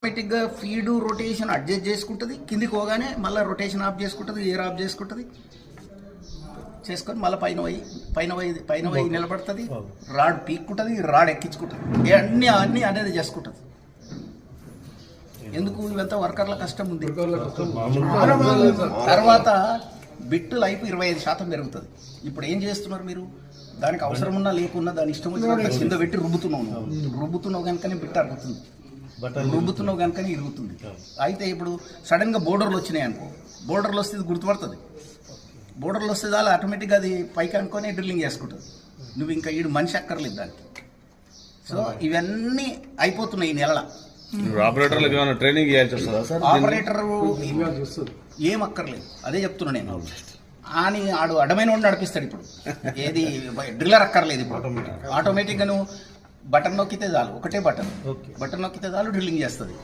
ఆటోమేటిక్గా feed rotation adjust చేసుకుంటుంది, కిందికి పోగానే మళ్ళీ రొటేషన్ ఆఫ్ చేసుకుంటుంది, ఎయిర్ ఆఫ్ చేసుకుంటుంది, చేసుకొని మళ్ళీ పైన పోయి నిలబడుతుంది, రాడ్ పీక్కుంటుంది, రాడ్ ఎక్కించుకుంటుంది, అన్నీ అనేది చేసుకుంటుంది. ఎందుకు ఇవంతా వర్కర్ల కష్టం ఉంది. తర్వాత బిట్ లైఫ్ 25% పెరుగుతుంది. ఇప్పుడు ఏం చేస్తున్నారు మీరు, దానికి అవసరం ఉన్నా లేకున్నా దాని ఇష్టం వచ్చిన కింద పెట్టి రుబ్బుతున్నావు కనుకనే బిట్ అరుగుతుంది, రుబ్బుతున్నావు కనుకనే ఇరుగుతుంది. అయితే ఇప్పుడు సడన్గా బోర్డర్లు వచ్చినాయి అనుకో, బోర్డర్లు వస్తే ఇది గుర్తుపడుతుంది, బోర్డర్లు వస్తే చాలా ఆటోమేటిక్గా అది పైకి అనుకొని డ్రిల్లింగ్ చేసుకుంటుంది. నువ్వు ఇంకా ఈడు మనిషి అక్కర్లేదు దానికి. సో ఇవన్నీ అయిపోతున్నాయి ఈ నెలల. ట్రైనింగ్ ఆపరేటర్ ఏం అక్కర్లేదు, అదే చెప్తున్నా నేను. అని ఆడు అడ్డమైన వాడిని నడిపిస్తాడు. ఇప్పుడు ఏది డ్రిల్లర్ అక్కర్లేదు. ఇప్పుడు ఆటోమేటిక్గా నువ్వు బటన్ నొక్కితే చాలు, ఒకటే బటన్ నొక్కితే చాలు డ్రిల్లింగ్ చేస్తుంది.